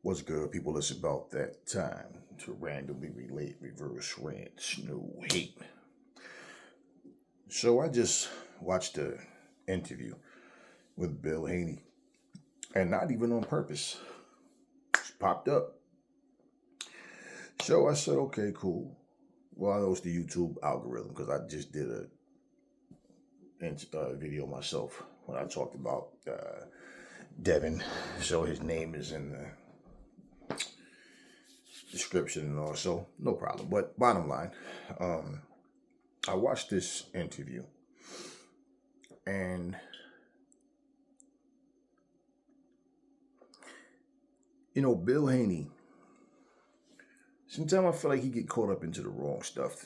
What's good, people? It's about that time to randomly relate reverse rants, no hate. So I just watched a interview with Bill Haney, and not even on purpose. Just popped up. So I said, okay, cool. Well, I know it's the YouTube algorithm because I just did a video myself when I talked about Devin. So his name is in the description and all, so no problem. But bottom line, um, I watched this interview, and Bill Haney. Sometimes I feel like he get caught up into the wrong stuff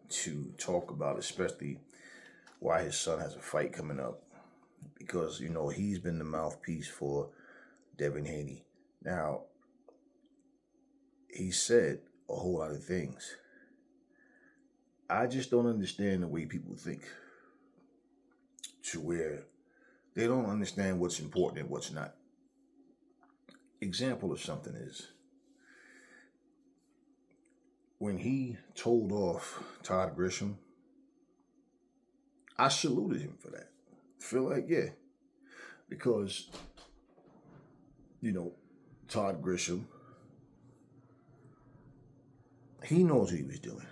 to talk about, especially why his son has a fight coming up, because he's been the mouthpiece for Devin Haney. Now he said a whole lot of things. I just don't understand the way people think, to where they don't understand what's important and what's not. Example of something is when he told off Todd Grisham, I saluted him for that. Feel like, yeah, because you know Todd Grisham, he knows what he was doing,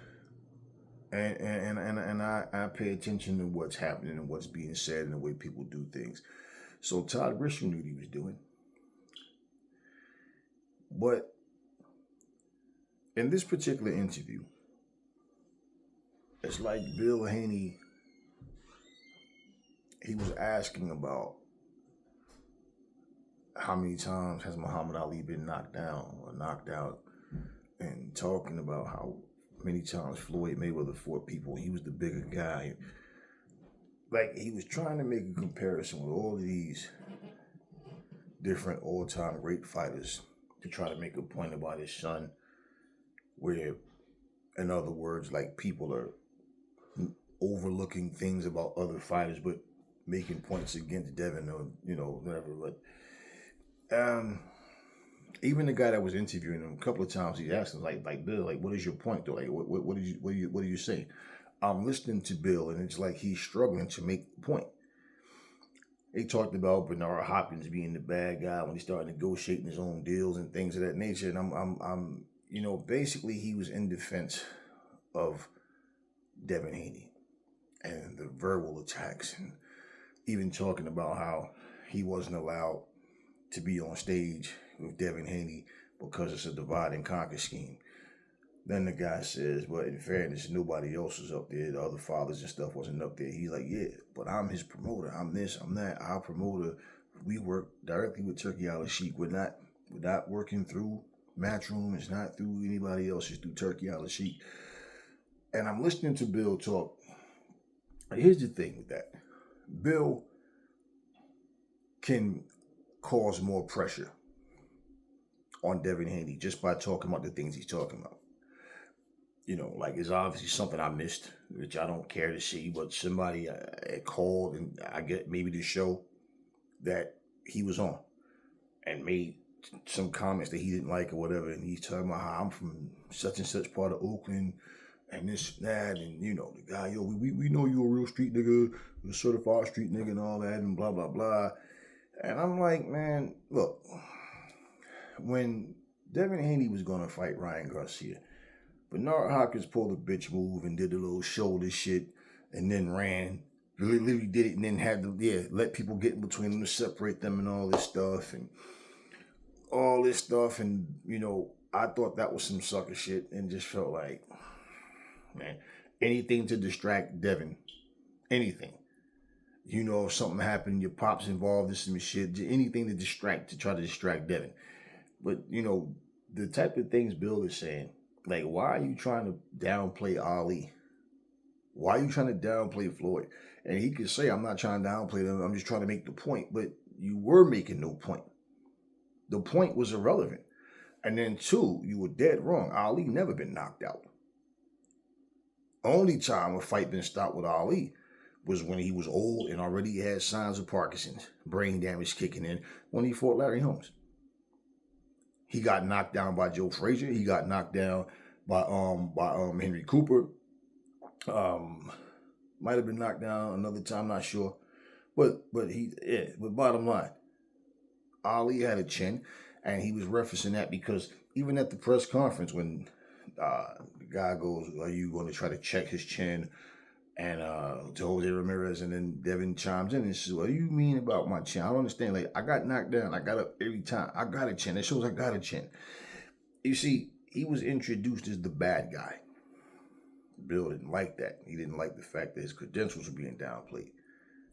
and I pay attention to what's happening and what's being said and the way people do things. So Todd Grisham knew what he was doing, but in this particular interview, it's like Bill Haney, he was asking about how many times has Muhammad Ali been knocked down or knocked out, and talking about how many times Floyd Mayweather fought people. He was the bigger guy. Like, he was trying to make a comparison with all of these different all-time great fighters to try to make a point about his son, where, in other words, like, people are overlooking things about other fighters, but making points against Devin or whatever. But even the guy that was interviewing him a couple of times, he asked him like Bill, like, what is your point though? Like, what do you say? I'm listening to Bill, and it's like he's struggling to make the point. They talked about Bernard Hopkins being the bad guy when he started negotiating his own deals and things of that nature. And I'm basically he was in defense of Devin Haney and the verbal attacks, and even talking about how he wasn't allowed to be on stage with Devin Haney because it's a divide and conquer scheme. Then the guy says, but in fairness, nobody else was up there. The other fathers and stuff wasn't up there. He's like, yeah, but I'm his promoter. I'm this, I'm that. Our promoter, we work directly with Turkey Al Sheikh. We're not working through Matchroom. It's not through anybody else. It's through Turkey Al Sheikh. And I'm listening to Bill talk. Here's the thing with that. Bill can cause more pressure on Devin Haney just by talking about the things he's talking about. Like, it's obviously something I missed, which I don't care to see, but somebody had called, and I get maybe the show that he was on, and made some comments that he didn't like or whatever, and he's talking about how I'm from such and such part of Oakland, and this and that, and the guy, we know you a real street nigga, a certified street nigga and all that, and blah, blah, blah. And I'm like, man, look, when Devin Haney was going to fight Ryan Garcia, Bernard Hopkins pulled a bitch move and did a little shoulder shit and then ran. Literally did it and then had to, let people get in between them to separate them and all this stuff. And I thought that was some sucker shit and just felt like, man, anything to distract Devin. Anything. If something happened, your pop's involved in some shit, anything to try to distract Devin. But, the type of things Bill is saying, like, why are you trying to downplay Ali? Why are you trying to downplay Floyd? And he could say, I'm not trying to downplay them, I'm just trying to make the point. But you were making no point. The point was irrelevant. And then, two, you were dead wrong. Ali never been knocked out. Only time a fight been stopped with Ali was when he was old and already had signs of Parkinson's, brain damage kicking in, when he fought Larry Holmes. He got knocked down by Joe Frazier. He got knocked down by Henry Cooper. Might have been knocked down another time, not sure. But bottom line, Ali had a chin, and he was referencing that because even at the press conference when the guy goes, "Are you going to try to check his chin?" And to Jose Ramirez, and then Devin chimes in and says, "What do you mean about my chin? I don't understand. Like, I got knocked down. I got up every time. I got a chin. That shows I got a chin." You see, he was introduced as the bad guy. Bill didn't like that. He didn't like the fact that his credentials were being downplayed.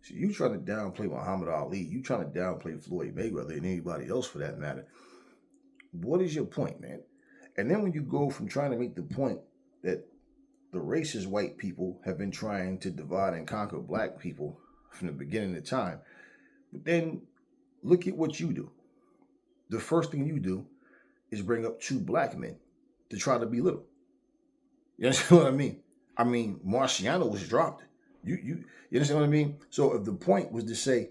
So you trying to downplay Muhammad Ali, you trying to downplay Floyd Mayweather and anybody else for that matter. What is your point, man? And then when you go from trying to make the point that the racist white people have been trying to divide and conquer black people from the beginning of time, but then look at what you do. The first thing you do is bring up two black men to try to belittle. You understand what I mean? I mean, Marciano was dropped. You understand what I mean? So if the point was to say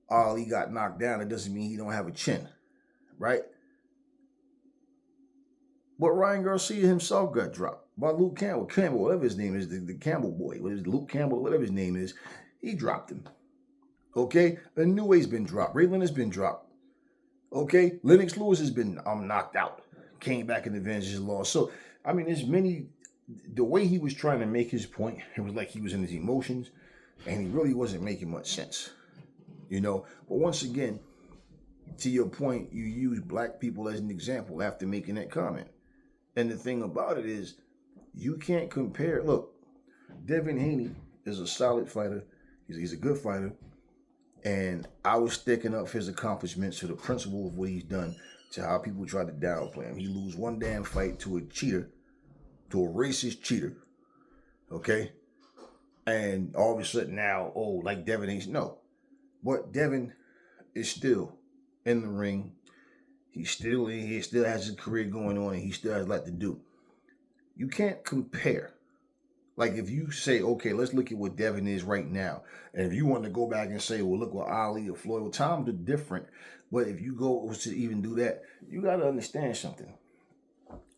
Ali got knocked down, it doesn't mean he don't have a chin, right? But Ryan Garcia himself got dropped by Luke Campbell, whatever his name is, the Campbell boy, Luke Campbell, whatever his name is, he dropped him. Okay? Inouye's been dropped. Ray Leonard's been dropped. Okay? Lennox Lewis has been knocked out. Came back and avenged his loss. So, I mean, there's many, the way he was trying to make his point, it was like he was in his emotions, and he really wasn't making much sense. You know? But once again, to your point, you use black people as an example after making that comment. And the thing about it is, you can't compare. Look, Devin Haney is a solid fighter. He's a good fighter. And I was sticking up his accomplishments to the principle of what he's done to how people try to downplay him. He lose one damn fight to a cheater, to a racist cheater. Okay? And all of a sudden now, like Devin Haney. No. But Devin is still in the ring. He still has his career going on, and he still has a lot to do. You can't compare. Like if you say, okay, let's look at what Devin is right now. And if you want to go back and say, well, look what Ali or Floyd, well, times are different. But if you go to even do that, you got to understand something.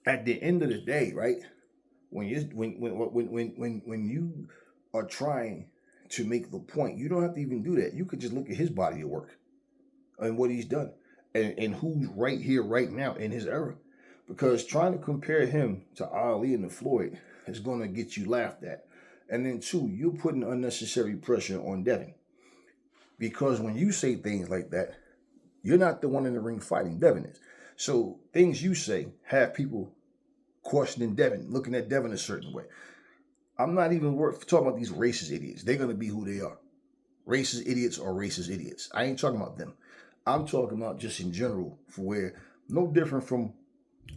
At the end of the day, right? When you are trying to make the point, you don't have to even do that. You could just look at his body of work and what he's done. And who's right here, right now in his era. Because trying to compare him to Ali and to Floyd is going to get you laughed at. And then two, you're putting unnecessary pressure on Devin. Because when you say things like that, you're not the one in the ring fighting, Devin is. So things you say have people questioning Devin, looking at Devin a certain way. I'm not even talking about these racist idiots. They're going to be who they are. Racist idiots are racist idiots. I ain't talking about them. I'm talking about just in general, for where no different from,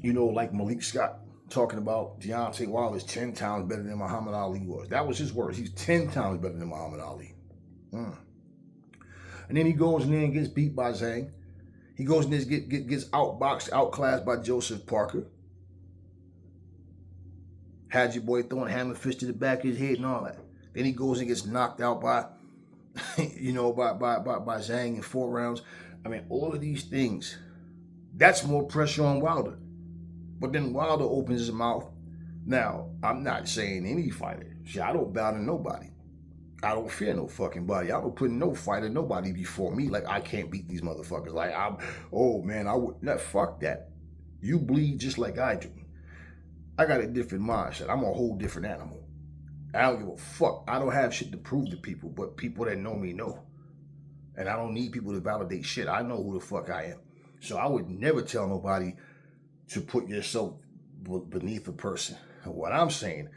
like Malik Scott talking about Deontay Wilder's 10 times better than Muhammad Ali was. That was his words. He's 10 times better than Muhammad Ali. And then he goes in there and gets beat by Zhang. He goes in there and gets outboxed, outclassed by Joseph Parker. Had your boy throwing hammer fist to the back of his head and all that. Then he goes and gets knocked out by Zhang in 4 rounds. I mean, all of these things, that's more pressure on Wilder. But then Wilder opens his mouth. Now, I'm not saying any fighter. See, I don't bow to nobody. I don't fear no fucking body. I don't put no fighter, nobody before me. Like, I can't beat these motherfuckers. Like, I would not. Fuck that. You bleed just like I do. I got a different mindset. I'm a whole different animal. I don't give a fuck. I don't have shit to prove to people, but people that know me know. And I don't need people to validate shit. I know who the fuck I am. So I would never tell nobody to put yourself beneath a person. What I'm saying,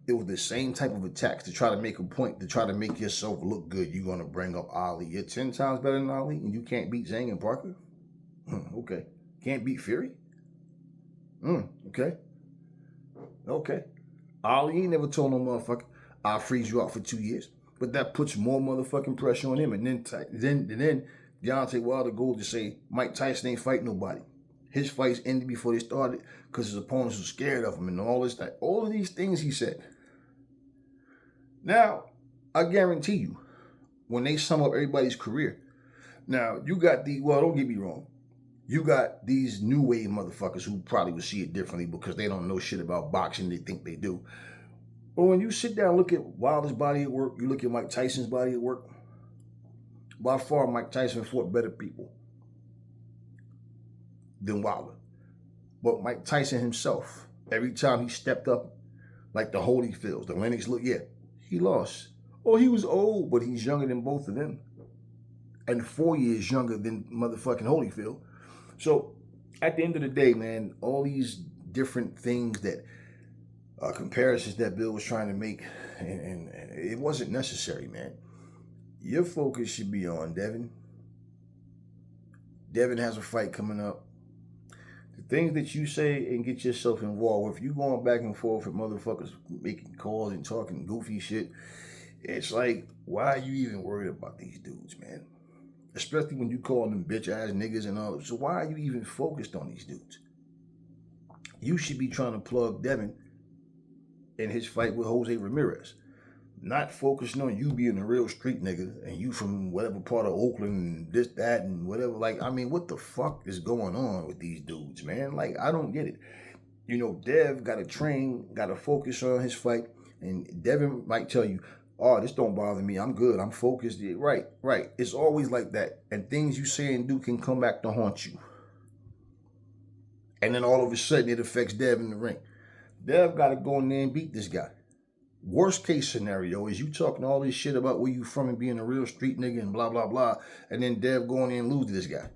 it was the same type of attacks to try to make a point, to try to make yourself look good. You're going to bring up Ali. You're 10 times better than Ali, and you can't beat Zhang and Parker? Okay. Can't beat Fury? Okay. Okay. Ali ain't never told no motherfucker, I'll freeze you out for 2 years. But that puts more motherfucking pressure on him. And then Deontay Wilder goes to say Mike Tyson ain't fight nobody. His fights ended before they started because his opponents were scared of him and all this. All of these things he said. Now, I guarantee you, when they sum up everybody's career, now you got don't get me wrong. You got these new wave motherfuckers who probably would see it differently because they don't know shit about boxing. They think they do. But when you sit down and look at Wilder's body at work, you look at Mike Tyson's body at work, by far Mike Tyson fought better people than Wilder. But Mike Tyson himself, every time he stepped up, like the Holyfields, the Lennox, look, yeah, he lost. Oh, he was old, but he's younger than both of them. And 4 years younger than motherfucking Holyfield. So, at the end of the day, man, all these different things that, comparisons that Bill was trying to make, and it wasn't necessary, man. Your focus should be on Devin. Devin has a fight coming up. The things that you say and get yourself involved with, you going back and forth with motherfuckers making calls and talking goofy shit, it's like, why are you even worried about these dudes, man? Especially when you call them bitch-ass niggas and all. So why are you even focused on these dudes? You should be trying to plug Devin in his fight with Jose Ramirez. Not focusing on you being a real street nigga and you from whatever part of Oakland and this, that, and whatever. Like, I mean, what the fuck is going on with these dudes, man? Like, I don't get it. You know, Dev got to train, got to focus on his fight. And Devin might tell you, oh, this don't bother me. I'm good. I'm focused. Right. It's always like that. And things you say and do can come back to haunt you. And then all of a sudden it affects Dev in the ring. Dev got to go in there and beat this guy. Worst case scenario is you talking all this shit about where you from and being a real street nigga and blah, blah, blah. And then Dev going in and lose to this guy.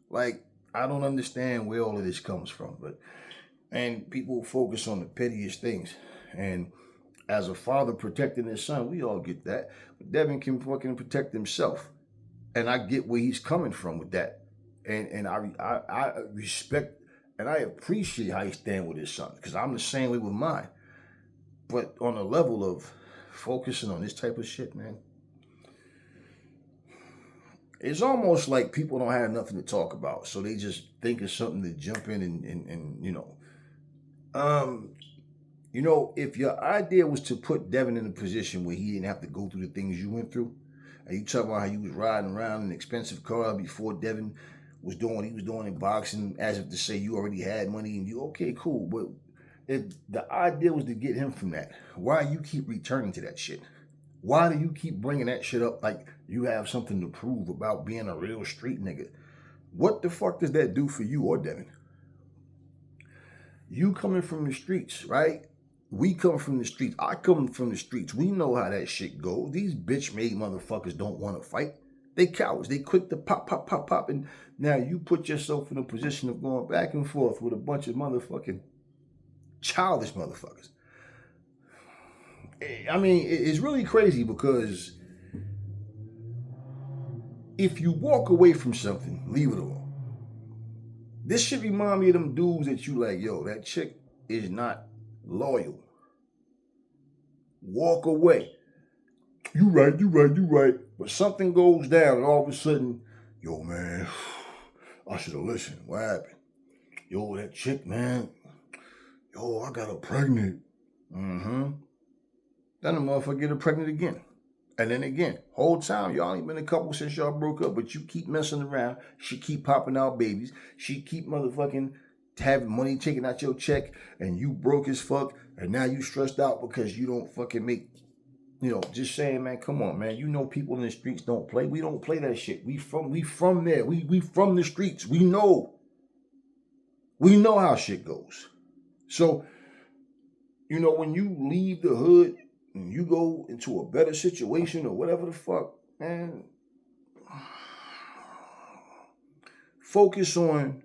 Like, I don't understand where all of this comes from. And people focus on the pettiest things. And as a father protecting his son, we all get that. But Devin can fucking protect himself. And I get where he's coming from with that. And I respect and I appreciate how he stand with his son. Because I'm the same way with mine. But on a level of focusing on this type of shit, man, it's almost like people don't have nothing to talk about. So they just think of something to jump in and you know. You know, if your idea was to put Devin in a position where he didn't have to go through the things you went through, and you talk about how you was riding around in an expensive car before Devin was doing what he was doing in boxing, as if to say you already had money and you, okay, cool. But if the idea was to get him from that, why you keep returning to that shit? Why do you keep bringing that shit up like you have something to prove about being a real street nigga? What the fuck does that do for you or Devin? You coming from the streets, right? We come from the streets. I come from the streets. We know how that shit goes. These bitch-made motherfuckers don't want to fight. They cowards. They quick to pop. And now you put yourself in a position of going back and forth with a bunch of motherfucking childish motherfuckers. I mean, it's really crazy because if you walk away from something, leave it alone. This should remind me of them dudes that you like, yo, that chick is not loyal. Walk away. You right. But something goes down and all of a sudden, yo, man, I should have listened. What happened? Yo, that chick, man. Yo, I got her pregnant. Then the motherfucker get her pregnant again. And then again. Whole time, y'all ain't been a couple since y'all broke up, but you keep messing around. She keep popping out babies. She keep motherfucking having money taken out your check, and you broke as fuck, and now you stressed out because you don't fucking make, you know, just saying, man, come on, man. You know people in the streets don't play. We don't play that shit. We from there. We from the streets. We know. We know how shit goes. So, you know, when you leave the hood and you go into a better situation or whatever the fuck, man, focus on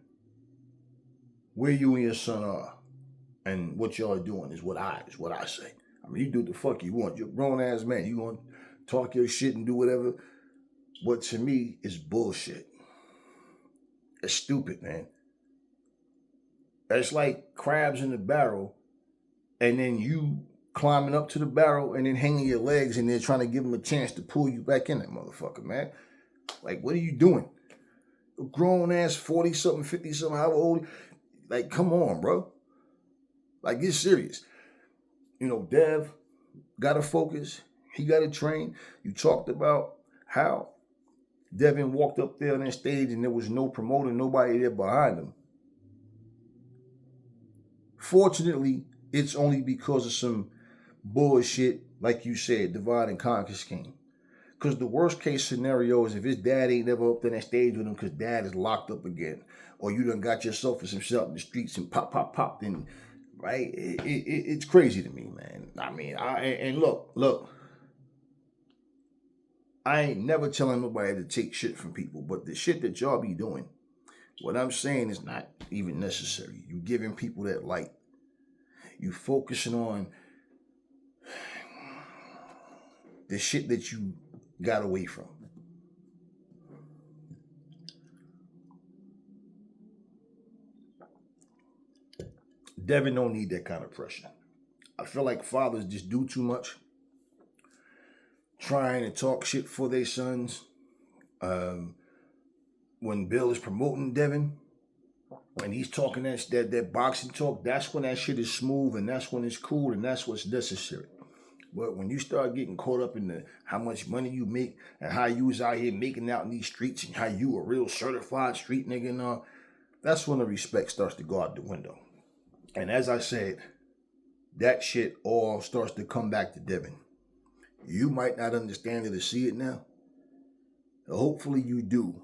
where you and your son are and what y'all are doing is what I say. I mean, you do what the fuck you want. You're a grown ass man. You want to talk your shit and do whatever. But to me, it's bullshit. It's stupid, man. It's like crabs in the barrel and then you climbing up to the barrel and then hanging your legs and they're trying to give them a chance to pull you back in that motherfucker, man. Like, what are you doing? A grown ass 40-something, 50-something, however old. Like, come on, bro. Like, get serious. You know, Dev got to focus. He got to train. You talked about how Devin walked up there on that stage and there was no promoter, nobody there behind him. Fortunately, it's only because of some bullshit, like you said, divide and conquer scheme. Because the worst case scenario is if his dad ain't never up on that stage with him because dad is locked up again. Or you done got yourself in some shit out in the streets and pop, then, right? It's crazy to me, man. I mean, and look, I ain't never telling nobody to take shit from people, but the shit that y'all be doing, what I'm saying is not even necessary. You giving people that light. You focusing on the shit that you got away from. Devin don't need that kind of pressure. I feel like fathers just do too much, trying to talk shit for their sons. When Bill is promoting Devin, and he's talking that boxing talk, that's when that shit is smooth and that's when it's cool and that's what's necessary. But when you start getting caught up in the how much money you make and how you was out here making out in these streets and how you a real certified street nigga and all, that's when the respect starts to go out the window. And as I said, that shit all starts to come back to Devin. You might not understand it or see it now. Hopefully you do.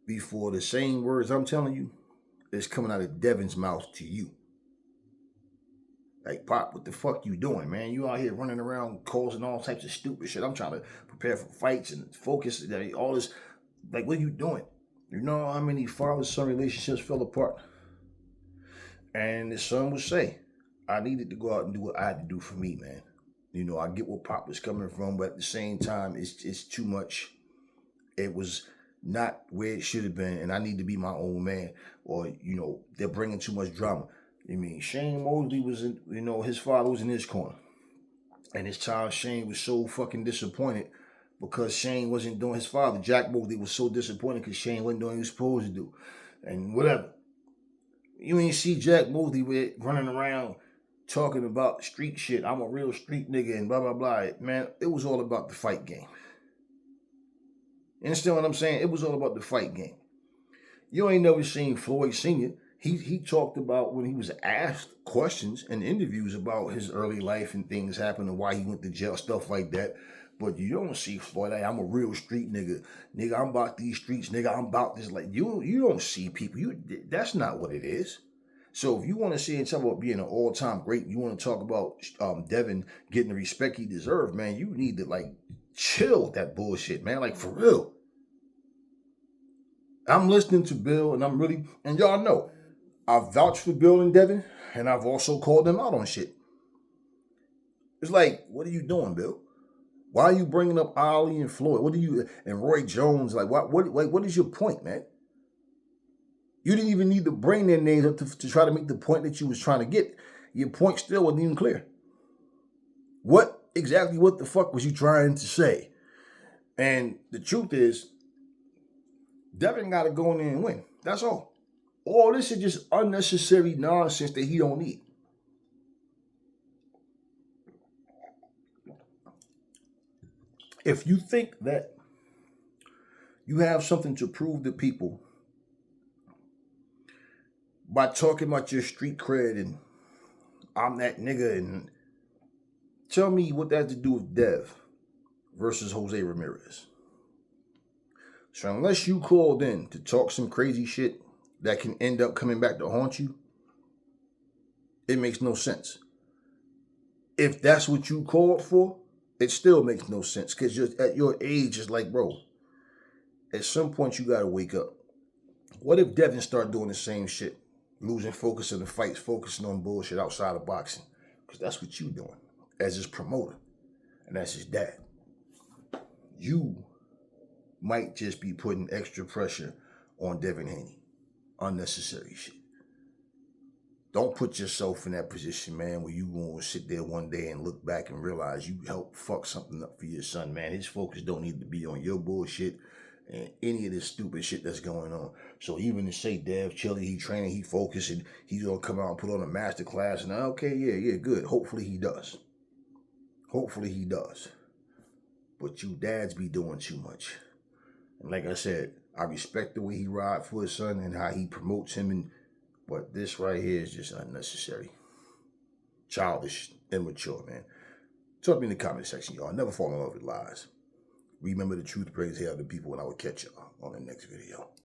Before the same words I'm telling you is coming out of Devin's mouth to you. Like, Pop, what the fuck you doing, man? You out here running around causing all types of stupid shit. I'm trying to prepare for fights and focus. All this, like, what are you doing? You know how many father-son relationships fell apart? And the son would say, I needed to go out and do what I had to do for me, man. You know, I get where Pop was coming from, but at the same time, it's too much. It was not where it should have been, and I need to be my own man. Or, you know, they're bringing too much drama. I mean, Shane Mosley was in, you know, his father was in his corner. And his child Shane was so fucking disappointed because Shane wasn't doing his father. Jack Mosley was so disappointed because Shane wasn't doing what he was supposed to do. And whatever. You ain't see Jack Mosley running around talking about street shit. I'm a real street nigga and blah, blah, blah. Man, it was all about the fight game. You understand what I'm saying? It was all about the fight game. You ain't never seen Floyd Sr. He talked about when he was asked questions in interviews about his early life and things happened and why he went to jail, stuff like that. But you don't see Floyd, hey, I'm a real street nigga. Nigga, I'm about these streets. Nigga, I'm about this. Like, you don't see people. That's not what it is. So if you want to see and talk about being an all-time great, you want to talk about Devin getting the respect he deserved, man, you need to, like, chill with that bullshit, man. Like, for real. I'm listening to Bill, and y'all know, I've vouched for Bill and Devin, and I've also called them out on shit. It's like, what are you doing, Bill? Why are you bringing up Ali and Floyd? And Roy Jones? Like, what is your point, man? You didn't even need to bring their names up to try to make the point that you was trying to get. Your point still wasn't even clear. What the fuck was you trying to say? And the truth is, Devin got to go in there and win. That's all. All this is just unnecessary nonsense that he don't need. If you think that you have something to prove to people by talking about your street cred and I'm that nigga, and tell me what that has to do with Dev versus Jose Ramirez. So unless you called in to talk some crazy shit that can end up coming back to haunt you, it makes no sense. If that's what you called for, it still makes no sense because at your age, it's like, bro, at some point you got to wake up. What if Devin start doing the same shit? Losing focus in the fights, focusing on bullshit outside of boxing. Because that's what you doing as his promoter. And that's his dad. You might just be putting extra pressure on Devin Haney. Unnecessary shit. Don't put yourself in that position, man, where you going to sit there one day and look back and realize you helped fuck something up for your son, man. His focus don't need to be on your bullshit and any of this stupid shit that's going on. So even to say Dev, Chili, he training, he focused, and he's going to come out and put on a master class, and okay, yeah, good. Hopefully he does. Hopefully he does. But you dads be doing too much. And like I said, I respect the way he ride for his son and how he promotes him, but this right here is just unnecessary. Childish, immature, man. Talk to me in the comment section, y'all. Never fall in love with lies. Remember, the truth brings hell to people, and I will catch y'all on the next video.